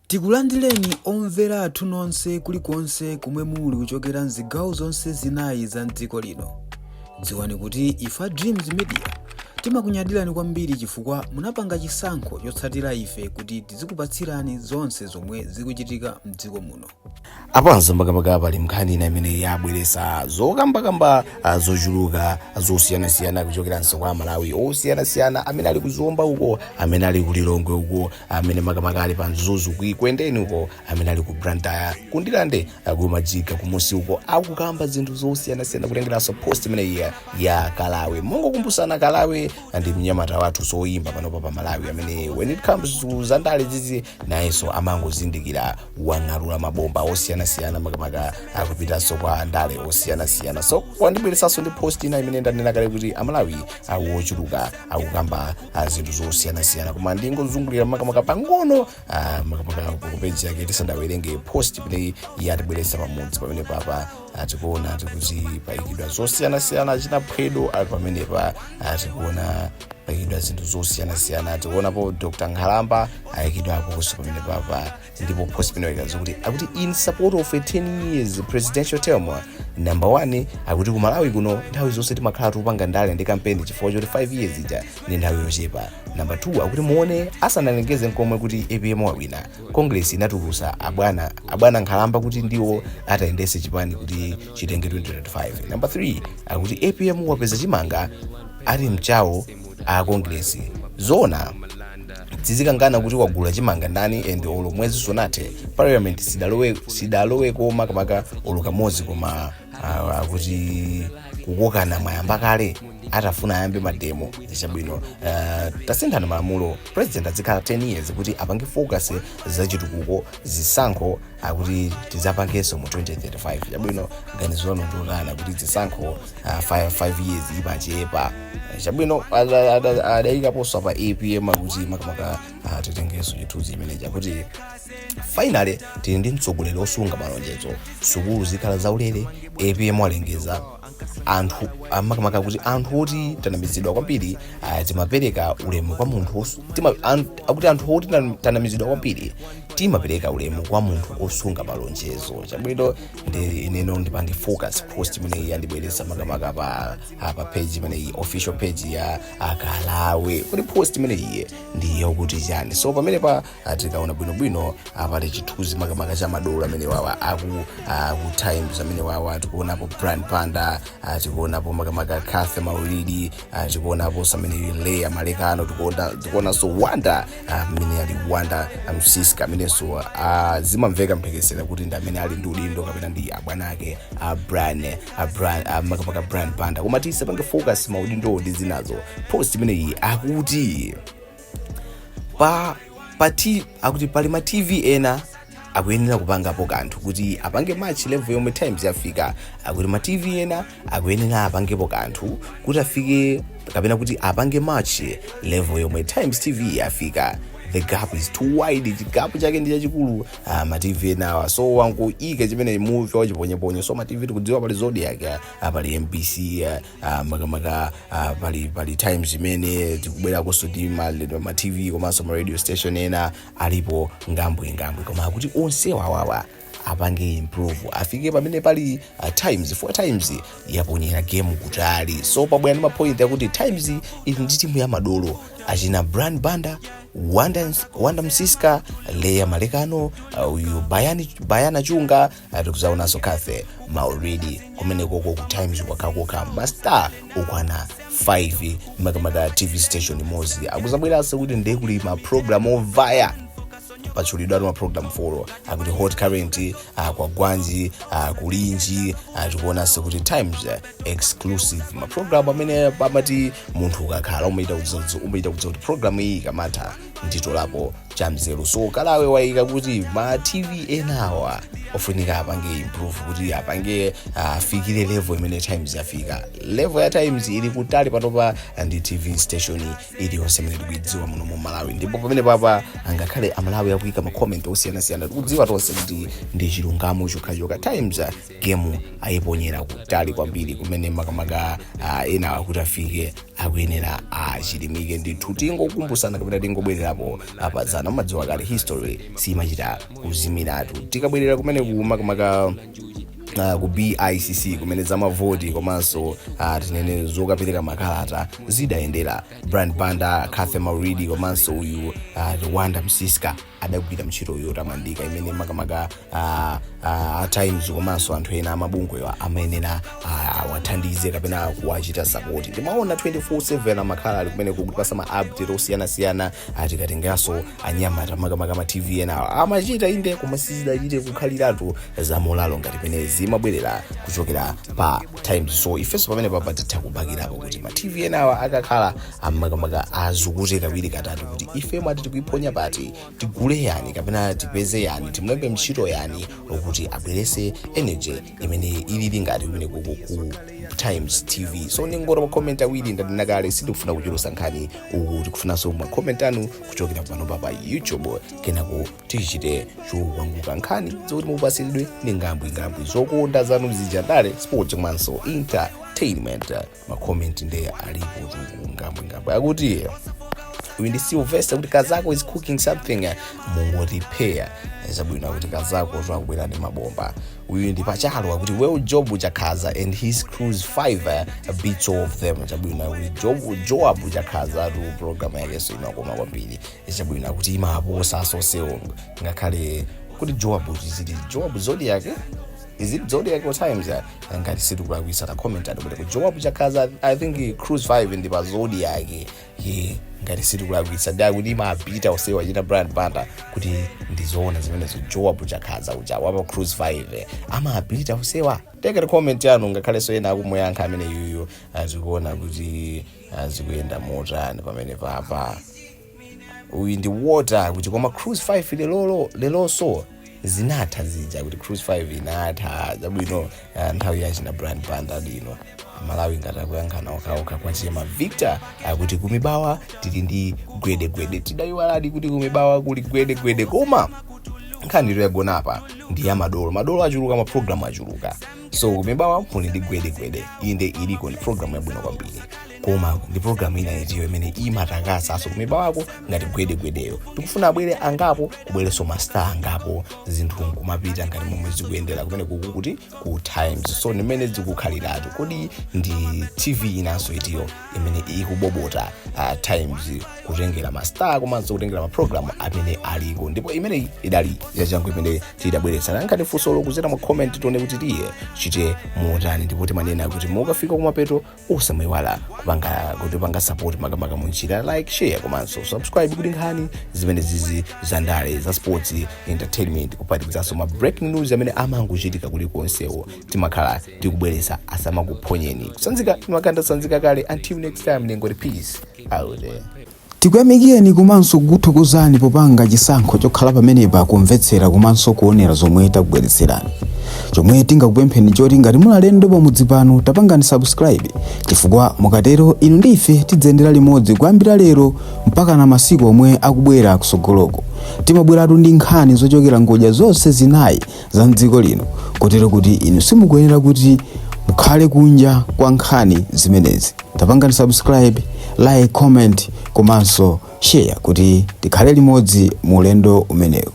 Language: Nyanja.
Tikulandireni omvera athu nonse kulikonse kumwe muli kuchokera mzigawo zonse zinayi za mdziko lino. Dziwani kuti ifa Dreams Media timakunyadirani kwambiri chifukwa munapanga chisankho chotsatira ife kuti tizikupatsirani zonse zomwe zikuchitika mdziko muno. Apanso makamaka pali nkhani imene yabweresa zokambakamba zochuluka zosiyanasiyana kuchokeranso kwa Malawi osiyanasiyana amene ali kuzomba uko, amene ali kulilongwe uko, amene makamaka ali panzuzu kuikwendeni uko, amene ali ku Brantaya kundilande kumajika kumusi uko akukamba zinthu zosiyanasiyana kutengeranso post imene ya Kalawi. Mungokumbusana Kalawi ndi mnyamata wathu soyimba panopa pa Malawi amene when it comes to zandale zizi nayenso amangozindikira wang'alula mabomba osiyanasiyana makamaka akupitanso kwa ndale osiyanasiyana. So wandibweresanso ndi post ina imene ndanena kale kuti Amalawi wochuluka akukamba zinthu zosiyanasiyana koma ndingozungulira makamaka pang'ono makamaka kupeji yake tisandawerenge post imene yatibweresa pamodzi pamene papa tikuona tikuti paikidwa zosiyanasiyana chinaphwedo ali pamene pa tikuona paikidwa zinthu zosiyanasiyana. Tikuonapo Dr. Nkhalamba ayikidwapo kuso pamene papa ndipo post imene ikazukuti akuti in support of a 10 years presidential term. Number 1 akuti ku Malawi kuno nthawi zonse timakhala tupanga ndale ndi campaign chifukwa choti 5 years ija ndi nthawi yochepa. Number 2 akuti muone asanalengeze nkomwe kuti APM wawina, Congress inatulusa abwana Nkhalamba kuti ndiwo atayendese chipani kuti chitenge 2025. Number 3 akuti APM wapeza chimanga ali mchawo a Congress. Zona tizikangana kuti wagula chimanga ndani and olo mwezi sonate parliament sidalowe koma kamaka olo kamozi koma kuti kukokana mwayamba kale atafuna ayambe mademo chabwino. Tasinthana malamulo president azikhala 10 years kuti apange focus zachitukuko zisankho akuti tizapangenso mu 2035 chabwino. Ganizo lano ndolana kuti zisankho 5 years ipachepa chabwino. Adayikaponso pa APM kuti makamaka titengenso chithunzi imeneja kuti finally tili ndi mtsogoleri osunga malonjezo, sukulu zikhala zaulere. APM walengeza anthu makamaka kuti anthu oti tanamizidwa kwambiri timapereka ulemu kwa munthu akuti anthu oti tanamizidwa kwambiri timapereka ulemu kwa munthu osunga malonjezo chabwino. Ndi ineno ndipange focus post imene yandibweresa makamaka pa page imene official page ya Kalawi kuti post imene iye ndi yokuti chani. So pamene pa tikaona bwinobwino pali chithunzi makamaka cha madola amene wawa aku Times amene wawa tikuonapo Brand Panda, tikuonapo makamaka Kathe Maulidi, tikuonapo samene Leya Malekano, tikuona so Wanda amene ali Wanda Msiska amene so zimamveka mphekesera kuti ndi amene ali ndi udindo kapena ndi abwana ake makamaka Brand Panda. Koma tisapange focus maudindo ndi zinazo. Post imene iyi akuti akuti pali ma TV ena akuyenera kupangapo kanthu kuti apange match level yomwe Times yafika. Akuti ma TV ena akuyenera apangepo kanthu kuti afike kapena kuti apange match level yomwe Times TV yafika. The gap is too wide, chigapu chake ndi chachikulu ma TV enawa. So wangoika chimene movie wachiponyeponye. So ma TV tikudziwa pali Zodiac pali MBC makamaka pali Times imene tikubwera koso ndi ma TV komanso ma radio station ena alipo ngambwe koma akuti onse wawawa apange improve afike pamene pali Times 4 Times yaponyera game kutali. So pabwera ndi mapoint yakuti Times ili ndi timu ya madolo achina Brand Banda, Wanda Msiska, Leya Malekano, uyu Bayana Chunga, tikuzaonanso Kathe Maulidi kumene koko ku Times kwakakoka master ukwana 5 makamaka TV station mozi akuzabweranso kuti ndekuli ma program ovaya pachulidwa ma program 4 akuti hot current kwa Gwanji kulinji tikuonanso kuti Times exclusive ma program amene pamati munthu ukakhala umaita kuti program iyi kamatha ndito lapo chamzelo. So Kalawi waika kuti ma TV enawa ofunika apange improve kuti apange afikire level imene Times yafika. Level ya Times ili kutali patopa ndi TV station ili yonse imene tikuidziwa muno mu Malawi. Ndipo pamene papa angakhale Amalawi akuika ma comment osiyanasiyana tikudziwa tonse kuti ndi chilungamo chokhachoka Times game ayiponyera kutali kwambiri kumene makamaka ena akuti afike akuyenera achilimike ndithu. Tingokumbusana kapena tingobwererapo apadzana madziwa kale history simachita kuzimiratu. Tikabwerera kumene kumakamaka ku BICC kumene zamavoti komanso tinene zokapereka makalata zidayendera. Brand Banda, Catherine Mauridi komanso uyu Rwanda Msiska adagwira ntchito yotamandika imene makamaka times komanso anthu ena amabungwewa amenena wathandize kapena kuwachita support. Timaona 24/7 amakhala ali kumene kupasa ma update osiyana-siyana. Tikatenganso anyamata makamaka ma TV ena amachita inde koma sizidachite kukhaliratu zamolalo ngati pene zimabwerera kuchokera pa times. So ifenso pamene papa titha kubakirapo kuti ma TV enawa akakhala amakamaka azukute kawiri katatu kuti ife mwati tikuiponya pati tigule yani kapena tipeze yani timlembe ntchito yani ukuthi abwerese energy imene ilili ngati kumene ku Times TV. So ningora makomenti awiri ndadinakale sindikufuna kuchulusa nkhani uku tikufunanso makomenti anu kuchokera pano pa YouTube kenako tichite chokwanguka nkhani zoti mupasidwe ni ngambwi zokonda zanu zijandale sports komanso entertainment. Makomenti nde alipo ngambwi akuti uyu ndi Sylvester kuti kazako is cooking something mungo repair zabwino kuti kazako zwakubwera ndi mabomba. Uyu ndi pachalo kuti well job chakaza and his cruise 5 beats of them. Zabwino kuti job chakaza tu program yake so inakoma kwambiri. Zabwino kuti imaposa sosewo ngakhale kuti job zodiac is it Zodiac or Times ngati situ kwakwisa ta comment ati kuti job chakaza I think cruise 5 ndi pa Zodiac ngati situ kwakwisa da kuti mapita osewa chita Brand Banda kuti ndizoona zimene job chakaza uja wapa cruise 5 amapita osewa. Take a comment yanu ngakhale so ena akumuyankha amene yuyu azikuona kuti azikuyenda motani pamene papa. Uyu ndi water kuti koma cruise 5 lelonso zinatha zija kuti cruise 5 inatha zabwino nthawi yachina Brand Banda lino Malawi ngati akuyankhana okhaokha kwa chema Victor kuti kumibawa tili ndi gwedegwede. Tidaiwaladi kuti kumibawa kuli gwedegwede koma nkhani yagona apa ndi ya madolo achuluka ma program achuluka. So kumibawa muli ndi gwedegwede inde iliko ndi program yabwino kwambiri koma ndi program ina itiyo imene imatakasa aso kumibawako ngati gwedegwedeyo. Tikufuna abwere angapo kubwereso mastar angapo zinthu kumapita ngati momwe zikuyendera kumene kuti ku Times. So nimene zikukhaliratu kodi ndi TV inanso itiyo imene ikubobota Times kutengera mastar komanso kutengera maprogram amene aliko ndipo imene idali yachangu imene tidabweretsa ngati funso lokuzera mu comment tione kuti tiye chite motani ndipo timanena kuti mukafika kumapeto usamayiwala kupanga support makamaka munchira like share komanso subscribe kuti nkhani zimene zizi zandale za sports entertainment kuphatikizaso ma breaking news amene amangochitika kulikonsewo timakhala tikubweresa asamakuphonyeni kusanzika timakanda sanzika kale. Until next time ningoti peace out. Tikuyamikeni komanso kuthokozani popanga chisankho chokhala pamenepa kumvetsera komanso kuonera zomwe takubweretserani. Chomwe tingakupempheni choti ngati muli alendo pamudzi pano tapangani subscribe chifukwa mukatero inu ndife tidzendera limodzi kuyambira lero mpaka na masiku omwe akubwera kusogoloko. Timabweratu ndi nkhani zochokera ngodya zonse zinayi za mdziko lino kotero kuti inu simukuyenera kuti mukhale kunja kwa nkhani zimenezi. Tapangani subscribe, like, comment komanso share kuti tikhale limodzi mu ulendo umenewu.